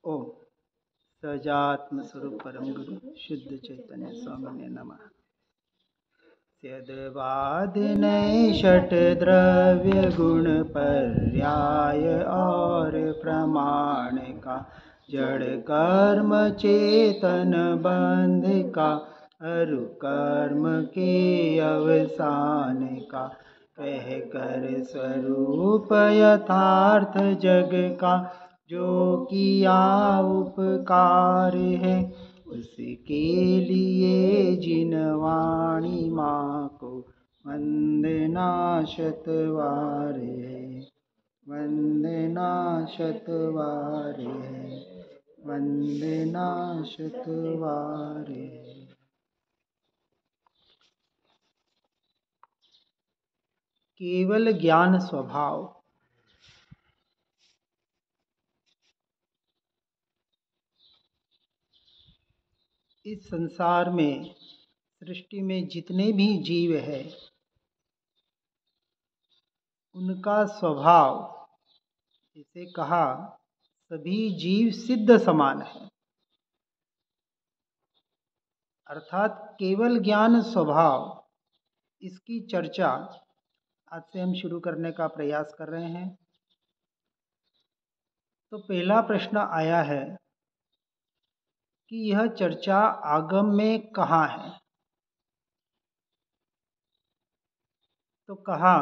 ओम सजात्म स्वरूप परम गुरु शुद्ध चैतन्य स्वामी नमः। यद्वाद नये षट द्रव्य गुण पर्याय और प्रमाण का जड़ कर्म चेतन बंध का अरु कर्म के अवसान का कह कर स्वरूप यथार्थ जग का जो किया उपकार है उसके लिए जिन वाणी माँ को वंदना शतवार है, वंदना शतवार है, वंदना शतवार है। केवल ज्ञान स्वभाव। इस संसार में सृष्टि में जितने भी जीव है उनका स्वभाव, इसे कहा सभी जीव सिद्ध समान है, अर्थात केवल ज्ञान स्वभाव। इसकी चर्चा आज से हम शुरू करने का प्रयास कर रहे हैं। तो पहला प्रश्न आया है कि यह चर्चा आगम में कहाँ है। तो कहा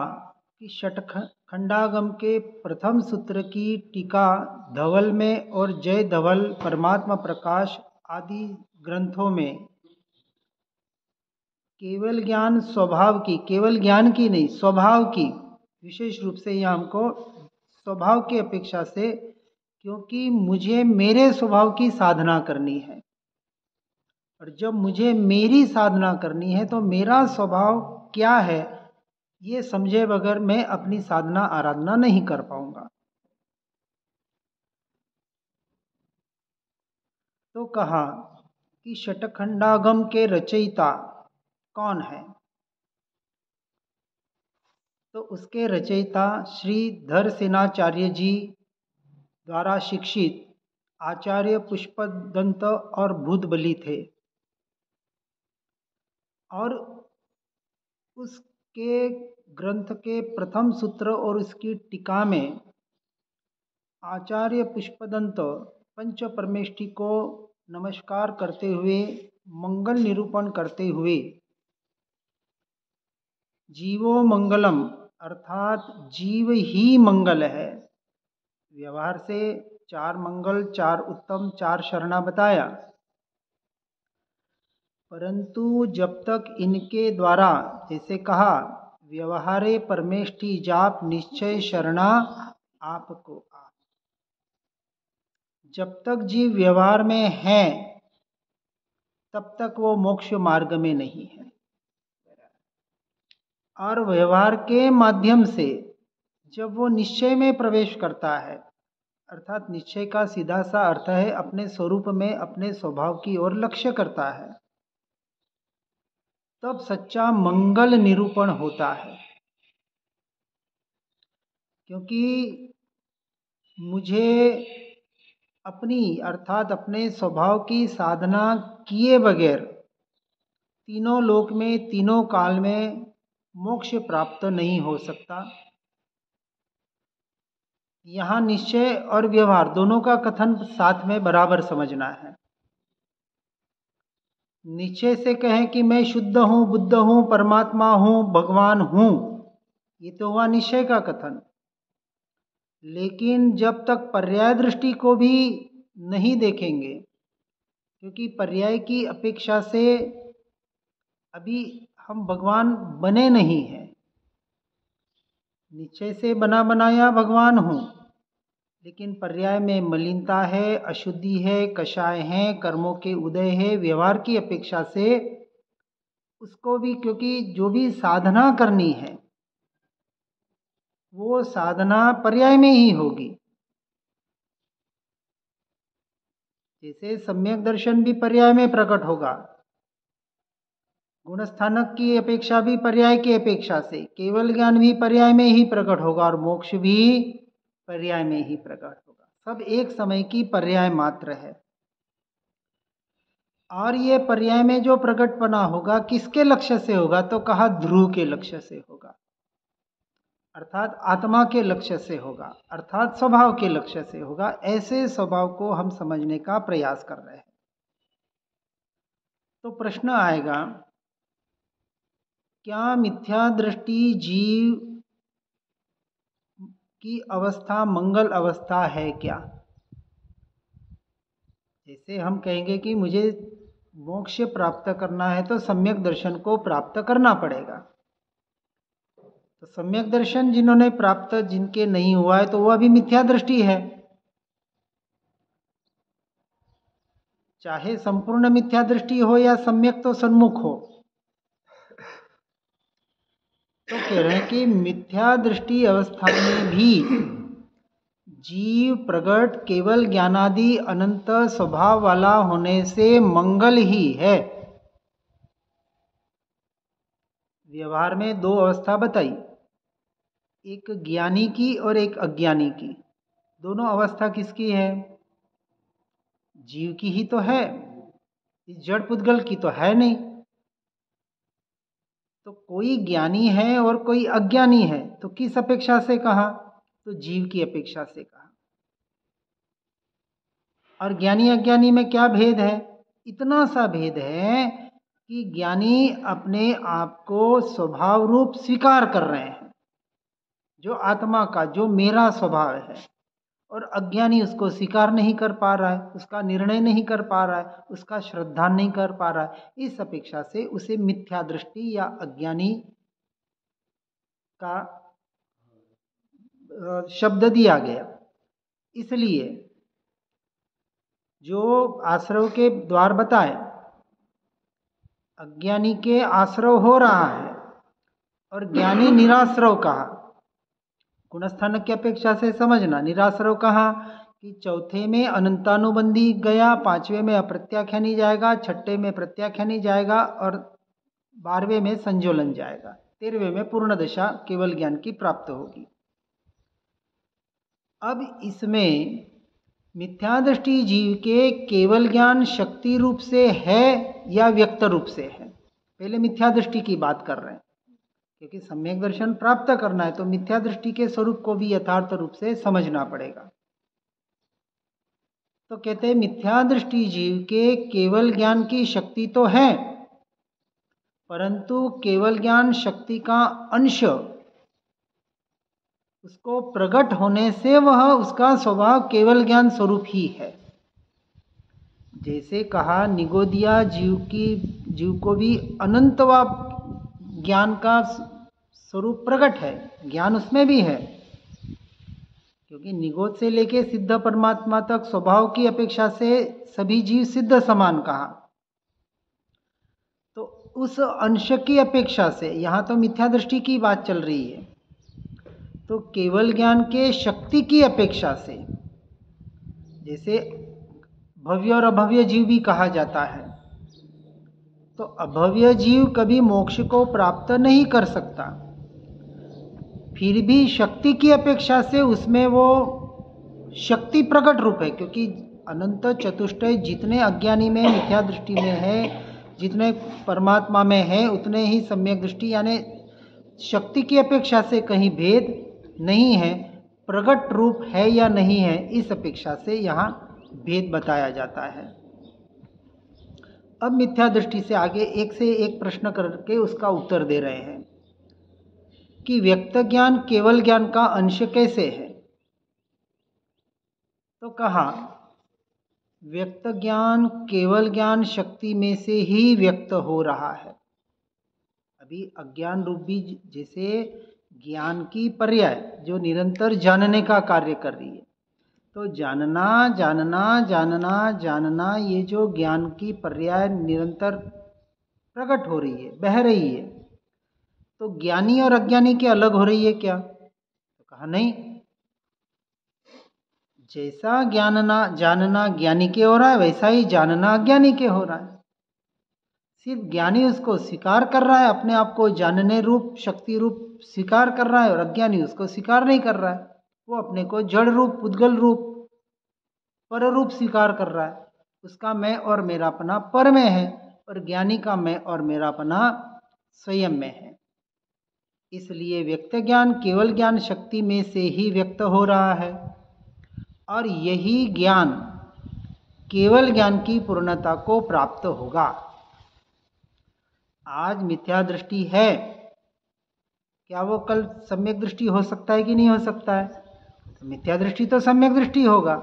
कि षटखंडागम के प्रथम सूत्र की टीका धवल में और जय धवल परमात्मा प्रकाश आदि ग्रंथों में केवल ज्ञान स्वभाव की, केवल ज्ञान की नहीं स्वभाव की, विशेष रूप से यह हमको स्वभाव की अपेक्षा से, क्योंकि मुझे मेरे स्वभाव की साधना करनी है और जब मुझे मेरी साधना करनी है तो मेरा स्वभाव क्या है ये समझे बगैर मैं अपनी साधना आराधना नहीं कर पाऊंगा। तो कहा कि षटखंडागम के रचयिता कौन है। तो उसके रचयिता श्री धरसेनाचार्य जी द्वारा शिक्षित आचार्य पुष्पदंत और भूतबली थे और उसके ग्रंथ के प्रथम सूत्र और उसकी टीका में आचार्य पुष्पदंत पंच परमेष्टि को नमस्कार करते हुए, मंगल निरूपण करते हुए जीवो मंगलम अर्थात जीव ही मंगल है, व्यवहार से चार मंगल, चार उत्तम, चार शरणा बताया, परंतु जब तक इनके द्वारा जैसे कहा व्यवहारे परमेष्टि जाप निश्चय शरणा आपको आप, जब तक जीव व्यवहार में है तब तक वो मोक्ष मार्ग में नहीं है। और व्यवहार के माध्यम से जब वो निश्चय में प्रवेश करता है, अर्थात निश्चय का सीधा सा अर्थ है अपने स्वरूप में अपने स्वभाव की ओर लक्ष्य करता है, तब सच्चा मंगल निरूपण होता है। क्योंकि मुझे अपनी अर्थात अपने स्वभाव की साधना किए बगैर तीनों लोक में तीनों काल में मोक्ष प्राप्त नहीं हो सकता। यहाँ निश्चय और व्यवहार दोनों का कथन साथ में बराबर समझना है। निश्चय से कहें कि मैं शुद्ध हूँ, बुद्ध हूँ, परमात्मा हूँ, भगवान हूँ, ये तो हुआ निश्चय का कथन। लेकिन जब तक पर्याय दृष्टि को भी नहीं देखेंगे, क्योंकि पर्याय की अपेक्षा से अभी हम भगवान बने नहीं हैं। निश्चय से बना बनाया भगवान हूँ, लेकिन पर्याय में मलिनता है, अशुद्धि है, कषाय है, कर्मों के उदय है, व्यवहार की अपेक्षा से उसको भी, क्योंकि जो भी साधना करनी है वो साधना पर्याय में ही होगी। जैसे सम्यक दर्शन भी पर्याय में प्रकट होगा, गुणस्थानक की अपेक्षा भी पर्याय की अपेक्षा से, केवल ज्ञान भी पर्याय में ही प्रकट होगा और मोक्ष भी पर्याय में ही प्रकट होगा। सब एक समय की पर्याय मात्र है। और ये पर्याय में जो प्रकटपना होगा किसके लक्ष्य से होगा, तो कहा ध्रुव के लक्ष्य से होगा, अर्थात आत्मा के लक्ष्य से होगा, अर्थात स्वभाव के लक्ष्य से होगा। ऐसे स्वभाव को हम समझने का प्रयास कर रहे हैं। तो प्रश्न आएगा, क्या मिथ्या दृष्टि जीव की अवस्था मंगल अवस्था है क्या? जैसे हम कहेंगे कि मुझे मोक्ष प्राप्त करना है तो सम्यक दर्शन को प्राप्त करना पड़ेगा। तो सम्यक दर्शन जिन्होंने प्राप्त, जिनके नहीं हुआ है, तो वह अभी मिथ्या दृष्टि है। चाहे संपूर्ण मिथ्या दृष्टि हो या सम्यक तो सन्मुख हो। तो कह रहे हैं कि मिथ्या दृष्टि अवस्था में भी जीव प्रगट केवल ज्ञानादि अनंत स्वभाव वाला होने से मंगल ही है। व्यवहार में दो अवस्था बताई, एक ज्ञानी की और एक अज्ञानी की। दोनों अवस्था किसकी है? जीव की ही तो है, इस जड़ पुद्गल की तो है नहीं। तो कोई ज्ञानी है और कोई अज्ञानी है, तो किस अपेक्षा से कहा? तो जीव की अपेक्षा से कहा। और ज्ञानी अज्ञानी में क्या भेद है? इतना सा भेद है कि ज्ञानी अपने आप को स्वभाव रूप स्वीकार कर रहे हैं, जो आत्मा का, जो मेरा स्वभाव है, और अज्ञानी उसको स्वीकार नहीं कर पा रहा है, उसका निर्णय नहीं कर पा रहा है, उसका श्रद्धा नहीं कर पा रहा है। इस अपेक्षा से उसे मिथ्या दृष्टि या अज्ञानी का शब्द दिया गया। इसलिए जो आश्रव के द्वार बताए, अज्ञानी के आश्रव हो रहा है और ज्ञानी निराश्रव कहा। गुणस्थान की अपेक्षा से समझना, निराश्रव कहा कि चौथे में अनंतानुबंधी गया, पांचवें में अप्रत्याख्यानी जाएगा, छठे में प्रत्याख्यानी जाएगा और 12वें में संजोलन जाएगा, 13वें में पूर्ण दशा केवल ज्ञान की प्राप्त होगी। अब इसमें मिथ्या दृष्टि जीव के केवल ज्ञान शक्ति रूप से है या व्यक्त रूप से है? पहले मिथ्या दृष्टि की बात कर रहे हैं, क्योंकि सम्यक दर्शन प्राप्त करना है तो मिथ्या दृष्टि के स्वरूप को भी यथार्थ रूप से समझना पड़ेगा। तो कहते हैं मिथ्या दृष्टि जीव के केवल ज्ञान की शक्ति तो है, परंतु केवल ज्ञान शक्ति का अंश उसको प्रकट होने से वह उसका स्वभाव केवल ज्ञान स्वरूप ही है। जैसे कहा निगोदिया जीव को भी अनंतवा ज्ञान का स्वरूप प्रकट है, ज्ञान उसमें भी है, क्योंकि निगोद से लेके सिद्ध परमात्मा तक स्वभाव की अपेक्षा से सभी जीव सिद्ध समान कहा। तो उस अंश की अपेक्षा से यहाँ तो मिथ्या दृष्टि की बात चल रही है, तो केवल ज्ञान के शक्ति की अपेक्षा से, जैसे भव्य और अभव्य जीव भी कहा जाता है, तो अभव्य जीव कभी मोक्ष को प्राप्त नहीं कर सकता, फिर भी शक्ति की अपेक्षा से उसमें वो शक्ति प्रकट रूप है, क्योंकि अनंत चतुष्टय जितने अज्ञानी में मिथ्या दृष्टि में है, जितने परमात्मा में है, उतने ही सम्यक दृष्टि यानी शक्ति की अपेक्षा से कहीं भेद नहीं है, प्रकट रूप है या नहीं है, इस अपेक्षा से यहाँ भेद बताया जाता है। अब मिथ्या दृष्टि से आगे एक से एक प्रश्न करके उसका उत्तर दे रहे हैं कि व्यक्त ज्ञान केवल ज्ञान का अंश कैसे है? तो कहा व्यक्त ज्ञान केवल ज्ञान शक्ति में से ही व्यक्त हो रहा है। अभी अज्ञान रूप भी जैसे ज्ञान की पर्याय जो निरंतर जानने का कार्य कर रही है, तो जानना जानना जानना जानना, ये जो ज्ञान की पर्याय निरंतर प्रकट हो रही है, बह रही है, तो ज्ञानी और अज्ञानी के अलग हो रही है क्या? तो कहा नहीं, जैसा जानना ज्ञानी के हो रहा है, वैसा ही जानना अज्ञानी के हो रहा है। सिर्फ ज्ञानी उसको स्वीकार कर रहा है, अपने आप को जानने रूप शक्ति रूप स्वीकार कर रहा है, और अज्ञानी उसको स्वीकार नहीं कर रहा है, वो अपने को जड़ रूप पुद्गल रूप पर रूप स्वीकार कर रहा है, उसका मैं और मेरापना पर में है, और ज्ञानी का मैं और मेरापना स्वयं में है। इसलिए व्यक्त ज्ञान केवल ज्ञान शक्ति में से ही व्यक्त हो रहा है, और यही ज्ञान केवल ज्ञान की पूर्णता को प्राप्त होगा। आज मिथ्या दृष्टि है, क्या वो कल सम्यक दृष्टि हो सकता है कि नहीं हो सकता है? मिथ्या दृष्टि तो सम्यक दृष्टि होगा।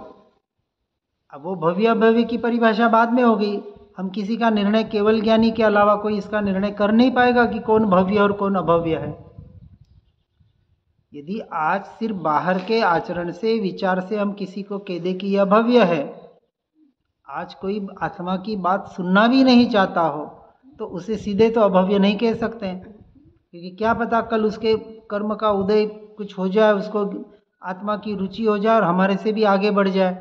अब वो भव्य अभव्य की परिभाषा बाद में हो गई। हम किसी का निर्णय केवल ज्ञानी के अलावा कोई इसका निर्णय कर नहीं पाएगा कि कौन भव्य और कौन अभव्य है। यदि आज सिर्फ बाहर के आचरण से, विचार से हम किसी को कह दे कि यह भव्य है, आज कोई आत्मा की बात सुनना भी नहीं चाहता हो, तो उसे सीधे तो अभव्य नहीं कह सकते हैं, क्योंकि क्या पता कल उसके कर्म का उदय कुछ हो जाए, उसको आत्मा की रुचि हो जाए और हमारे से भी आगे बढ़ जाए,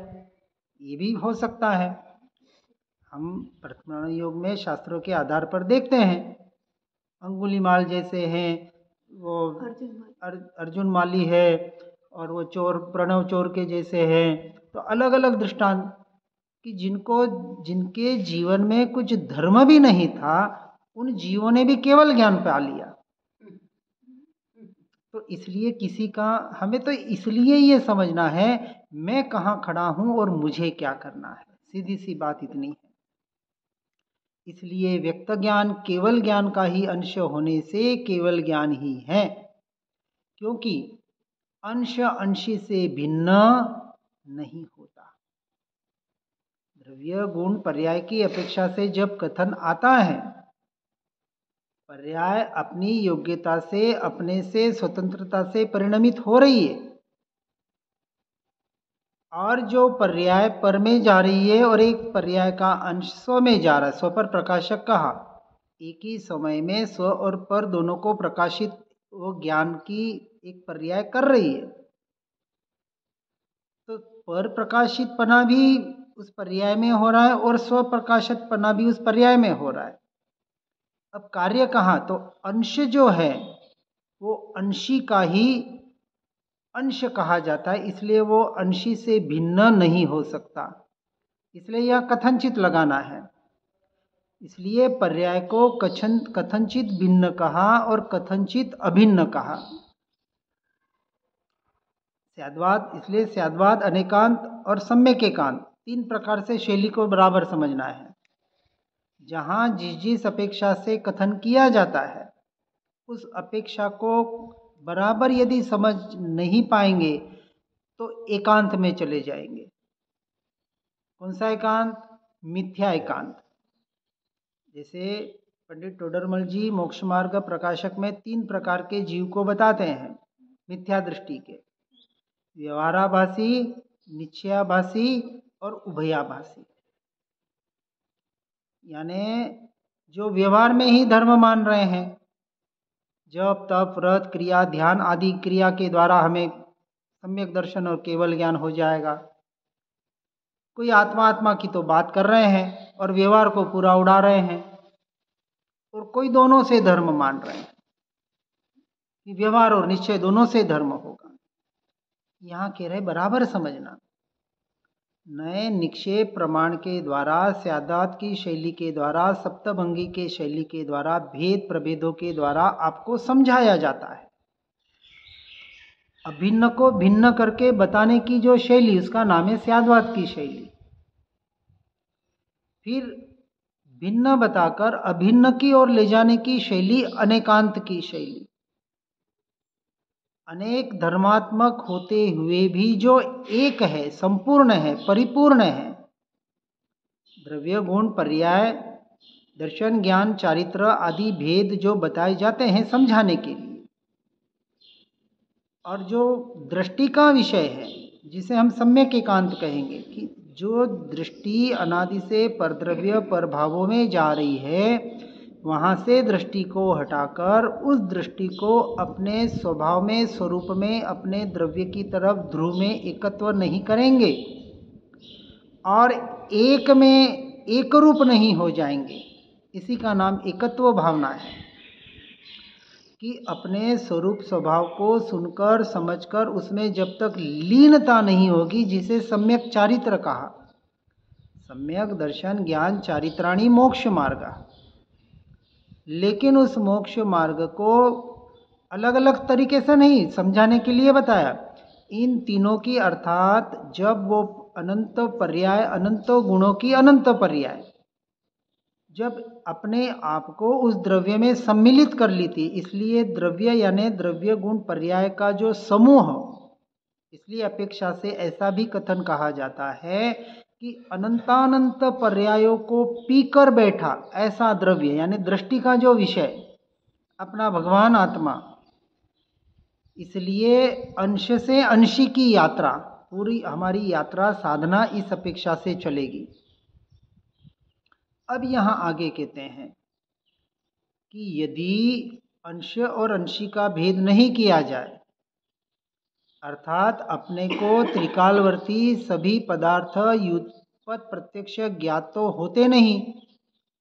ये भी हो सकता है। हम वर्तमान योग में शास्त्रों के आधार पर देखते हैं, अंगुलीमाल जैसे हैं, वो अर्जुन माली है, और वो चोर प्रणव चोर के जैसे हैं। तो अलग अलग दृष्टांत कि जिनके जीवन में कुछ धर्म भी नहीं था, उन जीवों ने भी केवल ज्ञान पा लिया। तो इसलिए किसी का, हमें तो इसलिए ये समझना है मैं कहाँ खड़ा हूँ और मुझे क्या करना है, सीधी सी बात इतनी है। इसलिए व्यक्त ज्ञान केवल ज्ञान का ही अंश होने से केवल ज्ञान ही है, क्योंकि अंश अंशी से भिन्न नहीं होता। द्रव्य गुण पर्याय की अपेक्षा से जब कथन आता है, पर्याय अपनी योग्यता से, अपने से स्वतंत्रता से परिणमित हो रही है, और जो पर्याय पर में जा रही है और एक पर्याय का अंश स्व में जा रहा है। स्व पर प्रकाशक कहा, एक ही समय में स्व और पर दोनों को प्रकाशित वो ज्ञान की एक पर्याय कर रही है। तो पर प्रकाशित पना भी उस पर्याय में हो रहा है और स्व प्रकाशित पना भी उस पर्याय में हो रहा है। अब कार्य कहाँ, तो अंश जो है वो अंशी का ही अंश कहा जाता है, इसलिए वो अंशी से भिन्न नहीं हो सकता, इसलिए यह कथनचित लगाना है। इसलिए पर्याय को कथनचित भिन्न कहा और कथनचित अभिन्न कहा। स्याद्वाद, इसलिए स्याद्वाद, अनेकांत और सम्यक एकांत, तीन प्रकार से शैली को बराबर समझना है। जहाँ जिस अपेक्षा से कथन किया जाता है, उस अपेक्षा को बराबर यदि समझ नहीं पाएंगे तो एकांत में चले जाएंगे। कौन सा एकांत? मिथ्या एकांत। जैसे पंडित टोडरमल जी मोक्ष मार्ग प्रकाशक में 3 प्रकार के जीव को बताते हैं मिथ्या दृष्टि के, व्यवहाराभासी, निश्चयाभासी और उभयाभासी। यानी जो व्यवहार में ही धर्म मान रहे हैं, जप तप व्रत क्रिया ध्यान आदि क्रिया के द्वारा हमें सम्यक दर्शन और केवल ज्ञान हो जाएगा। कोई आत्मा की तो बात कर रहे हैं और व्यवहार को पूरा उड़ा रहे हैं, और कोई दोनों से धर्म मान रहे हैं कि व्यवहार और निश्चय दोनों से धर्म होगा। यहाँ कह रहे बराबर समझना। नए निक्षेप प्रमाण के द्वारा, स्यादात की शैली के द्वारा, सप्तभंगी के शैली के द्वारा, भेद प्रभेदों के द्वारा आपको समझाया जाता है। अभिन्न को भिन्न करके बताने की जो शैली, उसका नाम है स्याद्वाद की शैली। फिर भिन्न बताकर अभिन्न की ओर ले जाने की शैली अनेकांत की शैली। अनेक धर्मात्मक होते हुए भी जो एक है, संपूर्ण है, परिपूर्ण है, द्रव्य गुण पर्याय दर्शन ज्ञान चारित्र आदि भेद जो बताए जाते हैं समझाने के लिए, और जो दृष्टि का विषय है जिसे हम सम्यक एकांत कहेंगे, कि जो दृष्टि अनादि से परद्रव्य पर भावों में जा रही है, वहाँ से दृष्टि को हटाकर उस दृष्टि को अपने स्वभाव में, स्वरूप में, अपने द्रव्य की तरफ ध्रुव में एकत्व नहीं करेंगे और एक में एक रूप नहीं हो जाएंगे। इसी का नाम एकत्व भावना है। कि अपने स्वरूप स्वभाव को सुनकर समझकर उसमें जब तक लीनता नहीं होगी, जिसे सम्यक चारित्र कहा। सम्यक दर्शन ज्ञान चारित्राणी मोक्ष मार्ग। लेकिन उस मोक्ष मार्ग को अलग अलग तरीके से नहीं समझाने के लिए बताया। इन तीनों की अर्थात जब वो अनंत पर्याय, अनंत गुणों की अनंत पर्याय, जब अपने आप को उस द्रव्य में सम्मिलित कर ली थी, इसलिए द्रव्य यानी द्रव्य गुण पर्याय का जो समूह, इसलिए अपेक्षा से ऐसा भी कथन कहा जाता है कि अनंतानंत पर्यायों को पीकर बैठा ऐसा द्रव्य, यानी दृष्टि का जो विषय अपना भगवान आत्मा। इसलिए अंश से अंशी की यात्रा, पूरी हमारी यात्रा साधना इस अपेक्षा से चलेगी। अब यहाँ आगे कहते हैं कि यदि अंश और अंशी का भेद नहीं किया जाए, अर्थात अपने को त्रिकालवर्ती सभी पदार्थ युत्पत प्रत्यक्ष ज्ञात तो होते नहीं।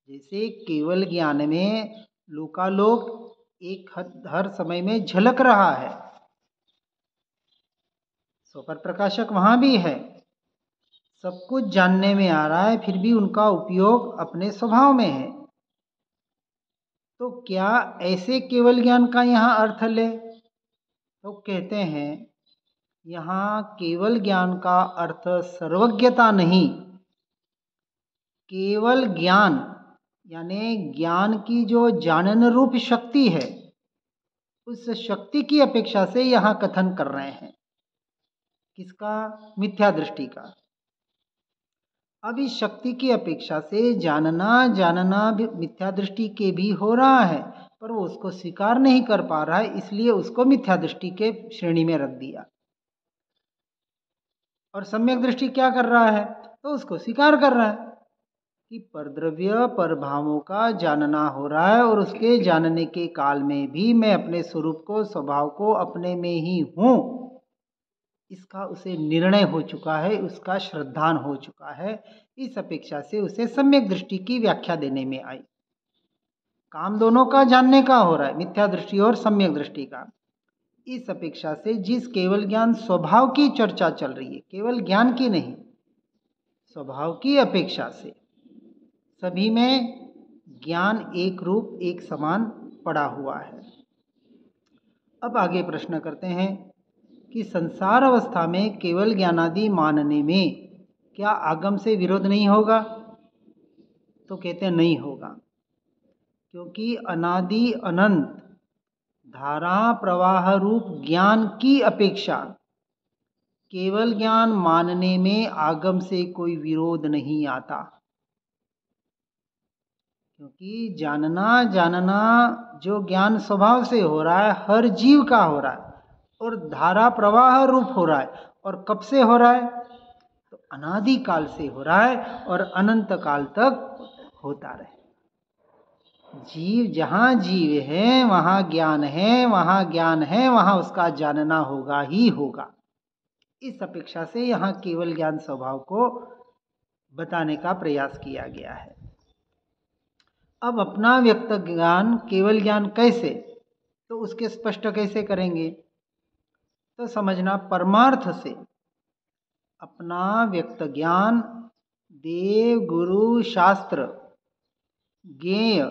जैसे केवल ज्ञान में लोकालोक एक हर समय में झलक रहा है, स्वपर प्रकाशक वहाँ भी है, सब कुछ जानने में आ रहा है, फिर भी उनका उपयोग अपने स्वभाव में है। तो क्या ऐसे केवल ज्ञान का यहाँ अर्थ ले? तो कहते हैं यहाँ केवल ज्ञान का अर्थ सर्वज्ञता नहीं, केवल ज्ञान यानी ज्ञान की जो जानन रूप शक्ति है, उस शक्ति की अपेक्षा से यहाँ कथन कर रहे हैं। किसका? मिथ्या दृष्टि का। अब इस शक्ति की अपेक्षा से जानना भी मिथ्या दृष्टि के भी हो रहा है, पर वो उसको स्वीकार नहीं कर पा रहा है, इसलिए उसको मिथ्या दृष्टि के श्रेणी में रख दिया। और सम्यक दृष्टि क्या कर रहा है? तो उसको स्वीकार कर रहा है कि परद्रव्य परभावों का जानना हो रहा है, और उसके जानने के काल में भी मैं अपने स्वरूप को, स्वभाव को अपने में ही हूँ, इसका उसे निर्णय हो चुका है, उसका श्रद्धान हो चुका है। इस अपेक्षा से उसे सम्यक दृष्टि की व्याख्या देने में आई। काम दोनों का जानने का हो रहा है, मिथ्या दृष्टि और सम्यक दृष्टि का। इस अपेक्षा से जिस केवल ज्ञान स्वभाव की चर्चा चल रही है, केवल ज्ञान की नहीं, स्वभाव की अपेक्षा से सभी में ज्ञान एक रूप एक समान पड़ा हुआ है। अब आगे प्रश्न करते हैं कि संसार अवस्था में केवल ज्ञानादि मानने में क्या आगम से विरोध नहीं होगा? तो कहते हैं नहीं होगा, क्योंकि अनादि अनंत धारा प्रवाह रूप ज्ञान की अपेक्षा केवल ज्ञान मानने में आगम से कोई विरोध नहीं आता। क्योंकि जानना जो ज्ञान स्वभाव से हो रहा है, हर जीव का हो रहा है, और धारा प्रवाह रूप हो रहा है। और कब से हो रहा है? तो अनादि काल से हो रहा है, और अनंत काल तक होता रहे। जीव जहाँ जीव है वहाँ ज्ञान है, वहाँ ज्ञान है वहाँ उसका जानना होगा ही होगा। इस अपेक्षा से यहाँ केवल ज्ञान स्वभाव को बताने का प्रयास किया गया है। अब अपना व्यक्त ज्ञान केवल ज्ञान कैसे, तो उसके स्पष्ट कैसे करेंगे? तो समझना, परमार्थ से अपना व्यक्त ज्ञान देव गुरु शास्त्र ज्ञेय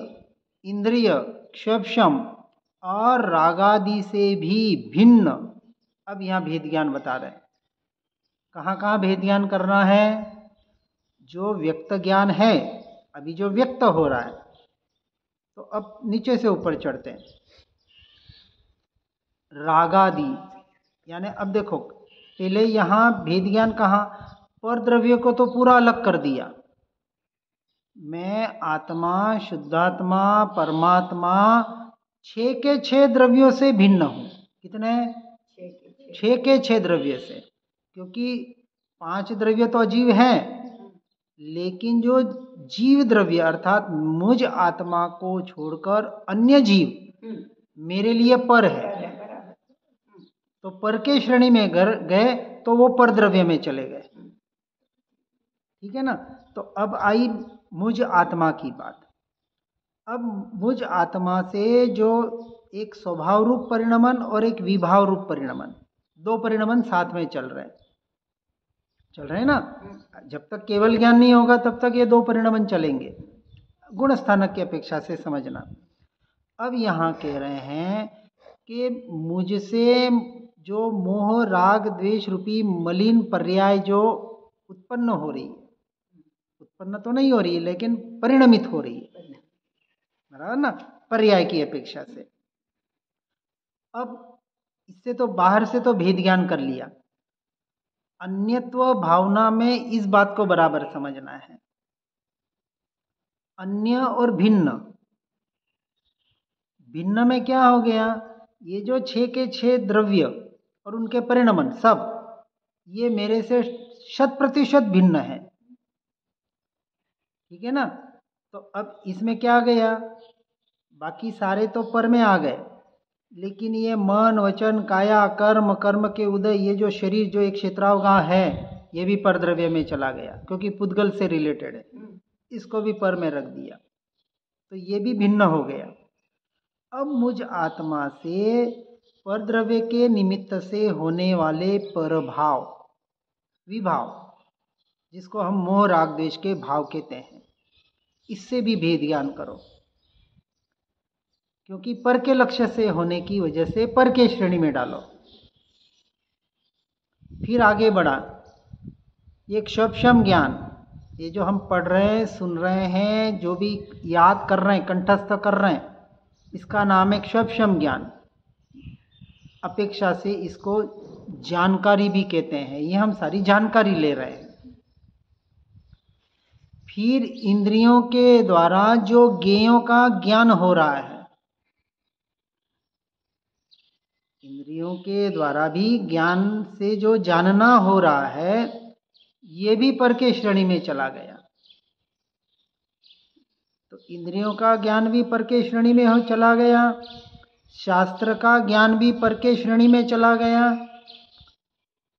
इंद्रिय क्षपशम और रागादि से भी भिन्न। अब यहाँ भेद ज्ञान बता रहे हैं, कहाँ कहाँ भेद ज्ञान करना है। जो व्यक्त ज्ञान है, अभी जो व्यक्त हो रहा है, तो अब नीचे से ऊपर चढ़ते हैं। रागादि यानी अब देखो, पहले यहाँ भेद ज्ञान कहाँ, पर द्रव्य को तो पूरा अलग कर दिया। मैं आत्मा, शुद्धात्मा, परमात्मा 6 के 6 द्रव्यों से भिन्न हूँ। कितने? 6 के 6 द्रव्य से, क्योंकि 5 द्रव्य तो अजीव हैं, लेकिन जो जीव द्रव्य अर्थात मुझ आत्मा को छोड़कर अन्य जीव मेरे लिए पर है, तो पर के श्रेणी में गए तो वो पर द्रव्य में चले गए। ठीक है ना? तो अब आई मुझ आत्मा की बात। अब मुझ आत्मा से जो एक स्वभाव रूप परिणमन और एक विभाव रूप परिणमन, दो परिणमन साथ में चल रहे हैं ना। जब तक केवल ज्ञान नहीं होगा तब तक ये दो परिणमन चलेंगे, गुण स्थानक की अपेक्षा से समझना। अब यहाँ कह रहे हैं कि मुझसे जो मोह राग द्वेष रूपी मलिन पर्याय जो उत्पन्न हो रही है, उत्पन्न तो नहीं हो रही है लेकिन परिणमित हो रही है, बराबर ना, पर्याय की अपेक्षा से। अब इससे तो बाहर से तो भेद ज्ञान कर लिया, अन्यत्व भावना में इस बात को बराबर समझना है। अन्य और भिन्न, भिन्न में क्या हो गया, ये जो 6 के 6 द्रव्य और उनके परिणमन सब ये मेरे से 100% भिन्न है, ठीक है ना। तो अब इसमें क्या गया, बाकी सारे तो पर में आ गए, लेकिन ये मन वचन काया कर्म, कर्म के उदय, ये जो शरीर जो एक क्षेत्रावगाह है ये भी पर द्रव्य में चला गया क्योंकि पुद्गल से रिलेटेड है, इसको भी पर में रख दिया, तो ये भी भिन्न हो गया। अब मुझ आत्मा से पर द्रव्य के निमित्त से होने वाले परभाव विभाव, जिसको हम मोह राग द्वेष के भाव कहते हैं, इससे भी भेद ज्ञान करो, क्योंकि पर के लक्ष्य से होने की वजह से पर के श्रेणी में डालो। फिर आगे बढ़ा, ये क्षपशम ज्ञान, ये जो हम पढ़ रहे हैं सुन रहे हैं जो भी याद कर रहे हैं कंठस्थ कर रहे हैं, इसका नाम है क्षपशम ज्ञान। अपेक्षा से इसको जानकारी भी कहते हैं, ये हम सारी जानकारी ले रहे हैं। फिर इंद्रियों के द्वारा जो ज्ञेयों का ज्ञान हो रहा है, इंद्रियों के द्वारा भी ज्ञान से जो जानना हो रहा है ये भी पर के श्रेणी में चला गया। तो इंद्रियों का ज्ञान भी पर के श्रेणी में हो चला गया, शास्त्र का ज्ञान भी पर के श्रेणी में चला गया।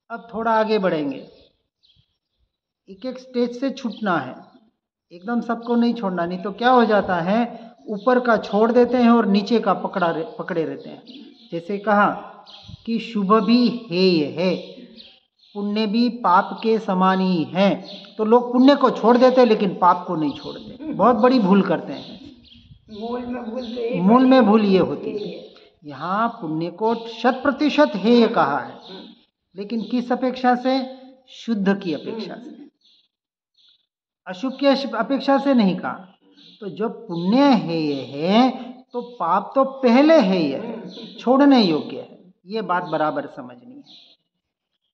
अब थोड़ा आगे बढ़ेंगे, एक एक स्टेज से छूटना है, एकदम सबको नहीं छोड़ना, नहीं तो क्या हो जाता है ऊपर का छोड़ देते हैं और नीचे का पकड़े रहते हैं। जैसे कहा कि शुभ भी हेय है, पुण्य भी पाप के समान ही है, तो लोग पुण्य को छोड़ देते हैं लेकिन पाप को नहीं छोड़ते, बहुत बड़ी भूल करते हैं। मूल में भूल ये होती है, यहाँ पुण्य को 100% हेय कहा है, लेकिन किस अपेक्षा से, शुद्ध की अपेक्षा से, अशुभ की अपेक्षा से नहीं कहा। तो जब पुण्य हेय है तो पाप तो पहले हेय है, छोड़ने योग्य है, ये बात बराबर समझनी है।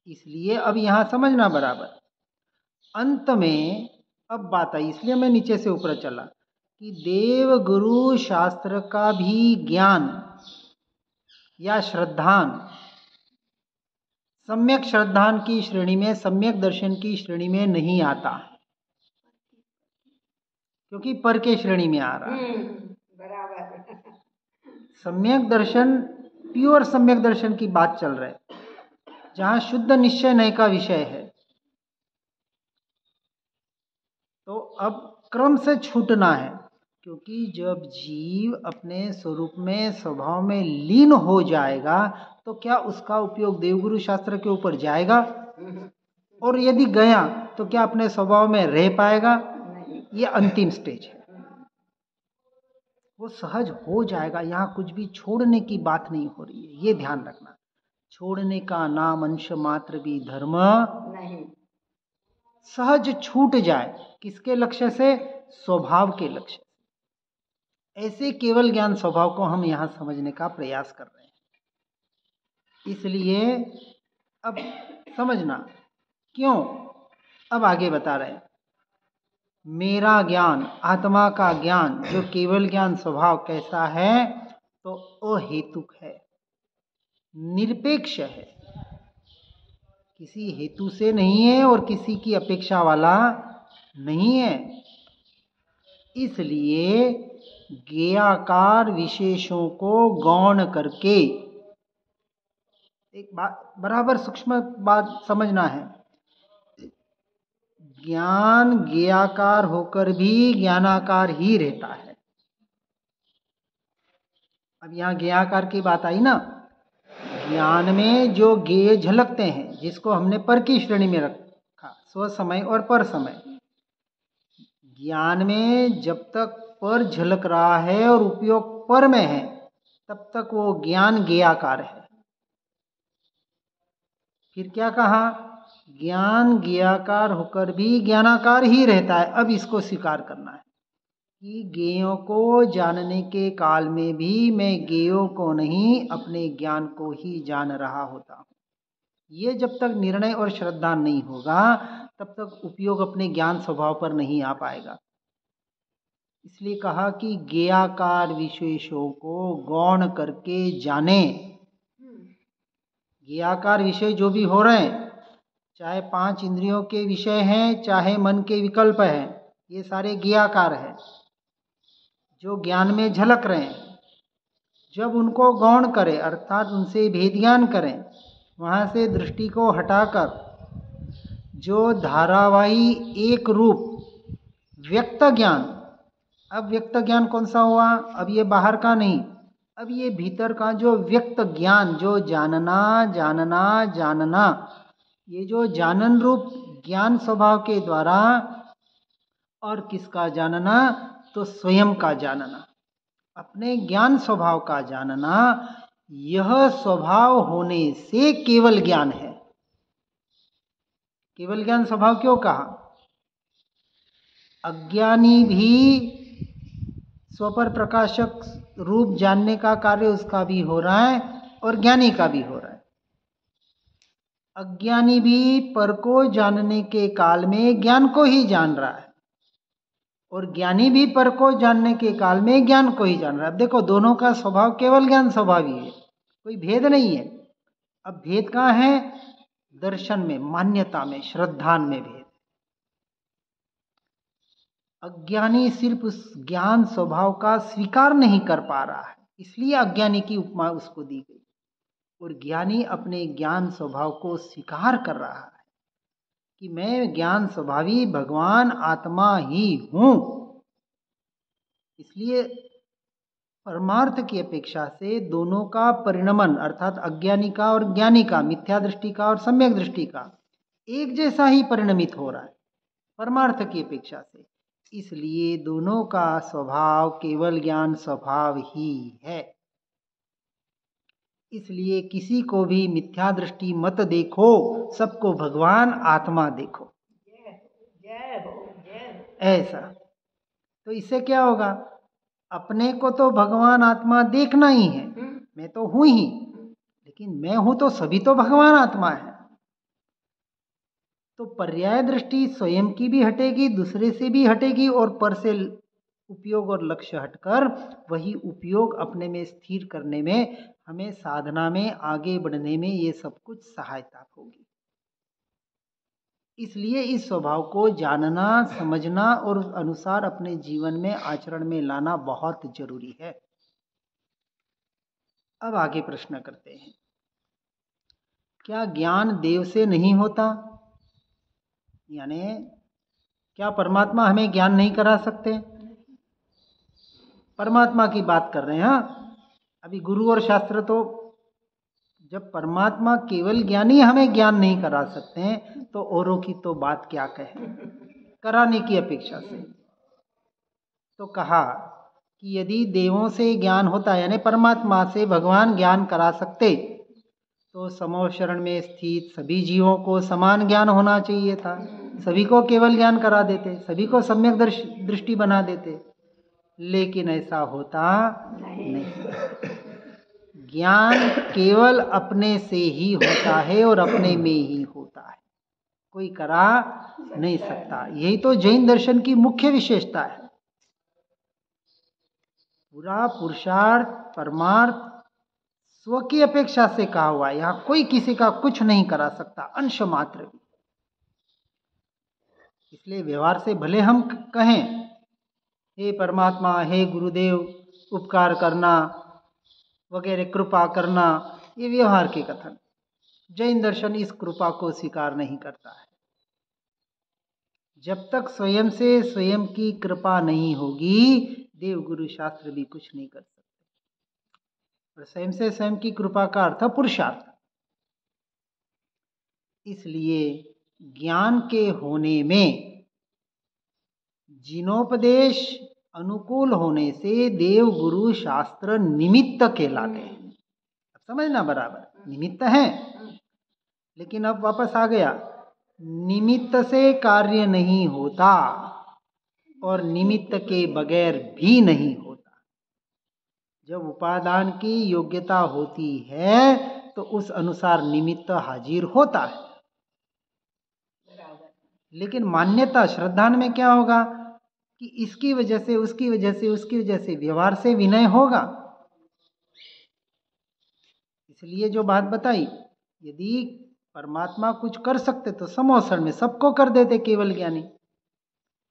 इसलिए अब यहाँ समझना बराबर। अंत में अब बात आई, इसलिए मैं नीचे से ऊपर चला कि देव गुरु शास्त्र का भी ज्ञान या श्रद्धान सम्यक श्रद्धान की श्रेणी में, सम्यक दर्शन की श्रेणी में नहीं आता, क्योंकि पर के श्रेणी में आ रहा है। बराबर। सम्यक दर्शन, प्योर सम्यक दर्शन की बात चल रहा है, जहां शुद्ध निश्चय नय का विषय है। तो अब क्रम से छूटना है, क्योंकि जब जीव अपने स्वरूप में स्वभाव में लीन हो जाएगा तो क्या उसका उपयोग देवगुरु शास्त्र के ऊपर जाएगा? और यदि गया तो क्या अपने स्वभाव में रह पाएगा? ये अंतिम स्टेज है, वो सहज हो जाएगा। यहाँ कुछ भी छोड़ने की बात नहीं हो रही है, ये ध्यान रखना। छोड़ने का नाम अंश मात्र भी धर्म नहीं, सहज छूट जाए। किसके लक्ष्य से? स्वभाव के लक्ष्य। ऐसे केवल ज्ञान स्वभाव को हम यहाँ समझने का प्रयास कर रहे हैं। इसलिए अब समझना क्यों, अब आगे बता रहे हैं। मेरा ज्ञान, आत्मा का ज्ञान, जो केवल ज्ञान स्वभाव कैसा है? तो अहेतुक है, निरपेक्ष है, किसी हेतु से नहीं है और किसी की अपेक्षा वाला नहीं है। इसलिए ज्ञेयाकार विशेषों को गौण करके, एक बात बराबर सूक्ष्म बात समझना है, ज्ञान ज्ञेयाकार होकर भी ज्ञानाकार ही रहता है। अब यहाँ ज्ञेयाकार की बात आई ना, ज्ञान में जो ज्ञेय झलकते हैं, जिसको हमने पर की श्रेणी में रखा, स्व समय और पर समय। ज्ञान में जब तक पर झलक रहा है और उपयोग पर में है, तब तक वो ज्ञान ज्ञेयाकार है। फिर क्या कहा, ज्ञान ज्ञेयाकार होकर भी ज्ञानाकार ही रहता है। अब इसको स्वीकार करना है कि ज्ञेयों को जानने के काल में भी मैं ज्ञेयों को नहीं, अपने ज्ञान को ही जान रहा होता हूँ। ये जब तक निर्णय और श्रद्धा नहीं होगा, तब तक उपयोग अपने ज्ञान स्वभाव पर नहीं आ पाएगा। इसलिए कहा कि ज्ञेयाकार विशेषों को गौण करके जाने। ज्ञेयाकार विषय जो भी हो रहे हैं, चाहे 5 इंद्रियों के विषय हैं, चाहे मन के विकल्प हैं, ये सारे ज्ञेयाकार हैं जो ज्ञान में झलक रहे हैं। जब उनको गौण करें, अर्थात उनसे भेद ज्ञान करें, वहाँ से दृष्टि को हटाकर जो धारावाही एक रूप व्यक्त ज्ञान, अब व्यक्त ज्ञान कौन सा हुआ, अब ये बाहर का नहीं, अब ये भीतर का जो व्यक्त ज्ञान, जो जानना जानना जानना, ये जो जानन रूप ज्ञान स्वभाव के द्वारा, और किसका जानना, तो स्वयं का जानना, अपने ज्ञान स्वभाव का जानना। यह स्वभाव होने से केवल ज्ञान है। केवल ज्ञान स्वभाव क्यों कहा, अज्ञानी भी स्वपर प्रकाशक रूप जानने का कार्य उसका भी हो रहा है और ज्ञानी का भी हो रहा है। अज्ञानी भी पर को जानने के काल में ज्ञान को ही जान रहा है, और ज्ञानी भी पर को जानने के काल में ज्ञान को ही जान रहा है। अब देखो, दोनों का स्वभाव केवल ज्ञान स्वभाव ही है, कोई भेद नहीं है। अब भेद कहाँ है, दर्शन में, मान्यता में, श्रद्धान में भेद। अज्ञानी सिर्फ उस ज्ञान स्वभाव का स्वीकार नहीं कर पा रहा है, इसलिए अज्ञानी की उपमा उसको दी गई, और ज्ञानी अपने ज्ञान स्वभाव को स्वीकार कर रहा है कि मैं ज्ञान स्वभावी भगवान आत्मा ही हूं। इसलिए परमार्थ की अपेक्षा से दोनों का परिणमन, अर्थात अज्ञानी का और ज्ञानी का, मिथ्या दृष्टि का और सम्यक दृष्टि का, एक जैसा ही परिणमित हो रहा है परमार्थ की अपेक्षा से। इसलिए दोनों का स्वभाव केवल ज्ञान स्वभाव ही है। इसलिए किसी को भी मिथ्या दृष्टि मत देखो, सबको भगवान आत्मा देखो। ऐसा तो इससे क्या होगा, अपने को तो भगवान आत्मा देखना ही है, मैं तो हूं ही, लेकिन मैं हूं तो सभी तो भगवान आत्मा है। तो पर्याय दृष्टि स्वयं की भी हटेगी, दूसरे से भी हटेगी, और पर से उपयोग और लक्ष्य हटकर वही उपयोग अपने में स्थिर करने में, हमें साधना में आगे बढ़ने में ये सब कुछ सहायता होगी। इसलिए इस स्वभाव को जानना, समझना और उस अनुसार अपने जीवन में आचरण में लाना बहुत जरूरी है। अब आगे प्रश्न करते हैं, क्या ज्ञान देव से नहीं होता, यानी क्या परमात्मा हमें ज्ञान नहीं करा सकते? परमात्मा की बात कर रहे हैं। हाँ, अभी गुरु और शास्त्र तो, जब परमात्मा केवल ज्ञानी हमें ज्ञान नहीं करा सकते हैं, तो औरों की तो बात क्या कहें कराने की अपेक्षा से। तो कहा कि यदि देवों से ज्ञान होता, यानी परमात्मा से भगवान ज्ञान करा सकते, तो समोह शरण में स्थित सभी जीवों को समान ज्ञान होना चाहिए था, सभी को केवल ज्ञान करा देते, सभी को सम्यक दृष्टि बना देते। लेकिन ऐसा होता नहीं। ज्ञान केवल अपने से ही होता है और अपने में ही होता है, कोई करा नहीं सकता। यही तो जैन दर्शन की मुख्य विशेषता है। पूरा पुरुषार्थ परमार्थ स्व की अपेक्षा से कहा हुआ है, यहाँ कोई किसी का कुछ नहीं करा सकता, अंश मात्र भी। इसलिए व्यवहार से भले हम कहें हे परमात्मा, हे गुरुदेव, उपकार करना वगैरह, कृपा करना, ये व्यवहार के कथन। जैन दर्शन इस कृपा को स्वीकार नहीं करता है। जब तक स्वयं से स्वयं की कृपा नहीं होगी, देव गुरु शास्त्र भी कुछ नहीं कर सकते। और स्वयं से स्वयं की कृपा का अर्थ पुरुषार्थ। इसलिए ज्ञान के होने में जिनोपदेश अनुकूल होने से देव गुरु शास्त्र निमित्त कहलाते हैं। अब समझना बराबर, निमित्त है, लेकिन अब वापस आ गया, निमित्त से कार्य नहीं होता और निमित्त के बगैर भी नहीं होता। जब उपादान की योग्यता होती है तो उस अनुसार निमित्त हाजिर होता है। लेकिन मान्यता श्रद्धान में क्या होगा कि इसकी वजह से उसकी वजह से उसकी वजह से व्यवहार से विनय होगा। इसलिए जो बात बताई, यदि परमात्मा कुछ कर सकते तो समोसर में सबको कर देते केवल ज्ञानी।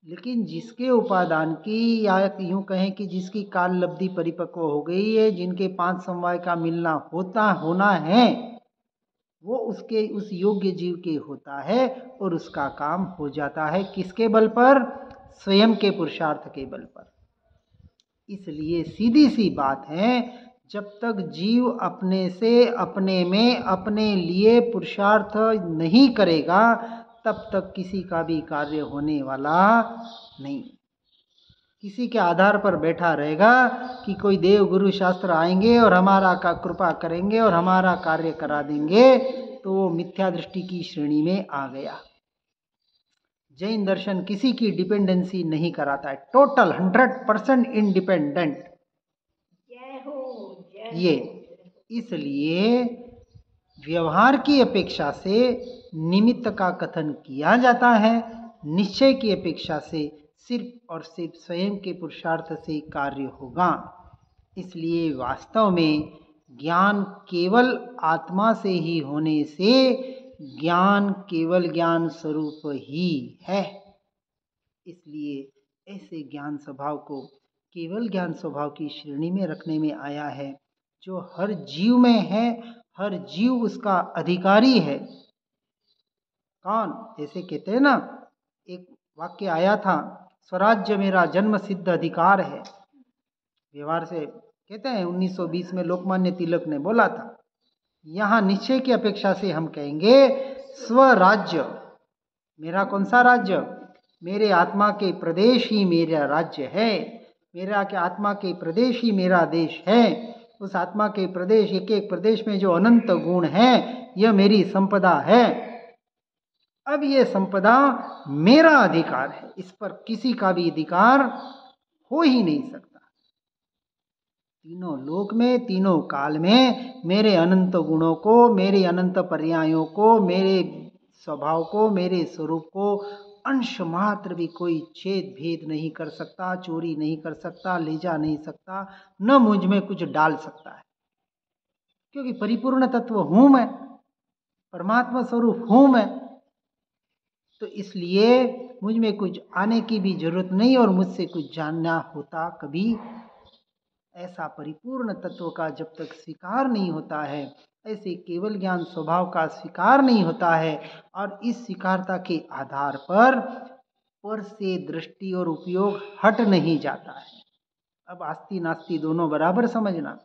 लेकिन जिसके उपादान की, या यूं कहें कि जिसकी काल लब्धि परिपक्व हो गई है, जिनके 5 समवाय का मिलना होना है, वो उसके उस योग्य जीव के होता है और उसका काम हो जाता है। किसके बल पर? स्वयं के पुरुषार्थ के बल पर। इसलिए सीधी सी बात है, जब तक जीव अपने से अपने में अपने लिए पुरुषार्थ नहीं करेगा तब तक किसी का भी कार्य होने वाला नहीं। किसी के आधार पर बैठा रहेगा कि कोई देव गुरु शास्त्र आएंगे और हमारा का कृपा करेंगे और हमारा कार्य करा देंगे, तो वो मिथ्या दृष्टि की श्रेणी में आ गया। जैन दर्शन किसी की डिपेंडेंसी नहीं कराता है, टोटल 100% इंडिपेंडेंट ये। इसलिए व्यवहार की अपेक्षा से निमित्त का कथन किया जाता है, निश्चय की अपेक्षा से सिर्फ और सिर्फ स्वयं के पुरुषार्थ से कार्य होगा। इसलिए वास्तव में ज्ञान केवल आत्मा से ही होने से ज्ञान केवल ज्ञान स्वरूप ही है। इसलिए ऐसे ज्ञान स्वभाव को केवल ज्ञान स्वभाव की श्रेणी में रखने में आया है, जो हर जीव में है, हर जीव उसका अधिकारी है। कौन? जैसे कहते हैं ना, एक वाक्य आया था, स्वराज्य मेरा जन्म सिद्ध अधिकार है। व्यवहार से कहते हैं 1920 में लोकमान्य तिलक ने बोला था। यहाँ निश्चय की अपेक्षा से हम कहेंगे स्वराज्य। मेरा कौन सा राज्य? मेरे आत्मा के प्रदेश ही मेरा राज्य है, मेरा के आत्मा के प्रदेश ही मेरा देश है। उस आत्मा के प्रदेश, एक एक प्रदेश में जो अनंत गुण हैं, यह मेरी संपदा है। अब ये संपदा मेरा अधिकार है, इस पर किसी का भी अधिकार हो ही नहीं सकता। तीनों लोक में, तीनों काल में मेरे अनंत गुणों को, मेरे अनंत पर्यायों को, मेरे स्वभाव को, मेरे स्वरूप को अंश मात्र भी कोई छेद भेद नहीं कर सकता, चोरी नहीं कर सकता, ले जा नहीं सकता, न मुझ में कुछ डाल सकता है, क्योंकि परिपूर्ण तत्व हूं मैं, परमात्मा स्वरूप हूं मैं। तो इसलिए मुझ में कुछ आने की भी जरूरत नहीं और मुझसे कुछ जानना होता कभी। ऐसा परिपूर्ण तत्व का जब तक स्वीकार नहीं होता है, ऐसे केवल ज्ञान स्वभाव का स्वीकार नहीं होता है, और इस स्वीकारता के आधार पर से दृष्टि और उपयोग हट नहीं जाता है। अब आस्ती नास्ती दोनों बराबर समझना।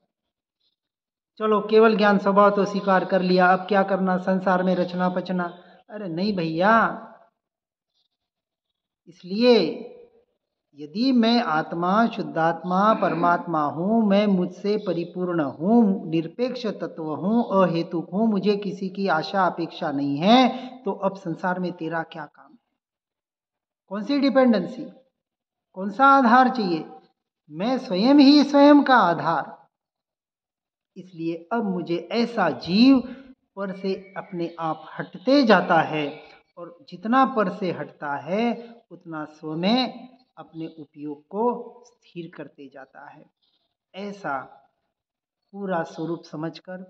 चलो केवल ज्ञान स्वभाव तो स्वीकार कर लिया, अब क्या करना? संसार में रचना पचना? अरे नहीं भैया। इसलिए यदि मैं आत्मा, शुद्धात्मा, परमात्मा हूँ, मैं मुझसे परिपूर्ण हूँ, निरपेक्ष तत्व हूँ, अहेतुक हूँ, मुझे किसी की आशा अपेक्षा नहीं है, तो अब संसार में तेरा क्या काम है? कौन सी डिपेंडेंसी, कौन सा आधार चाहिए? मैं स्वयं ही स्वयं का आधार। इसलिए अब मुझे ऐसा जीव पर से अपने आप हटते जाता है, और जितना पर से हटता है उतना स्व में अपने उपयोग को स्थिर करते जाता है। ऐसा पूरा स्वरूप समझकर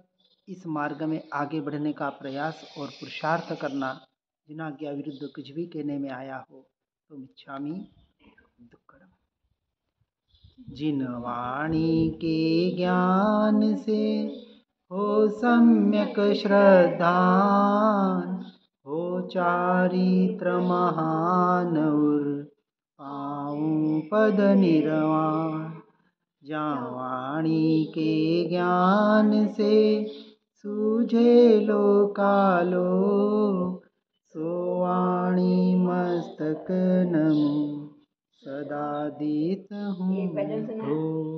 इस मार्ग में आगे बढ़ने का प्रयास और पुरुषार्थ करना। जिनाज्ञा विरुद्ध कुछ भी कहने में आया हो तो मिच्छामि दुक्कडम। जिन वाणी के ज्ञान से हो सम्यक श्रद्धान, हो चारित्र महान, पाऊं पद निर्वाण। जहाँ वाणी के ज्ञान से सूझे लोकालो, सो वाणी मस्तक नमो सदा देत हूँ।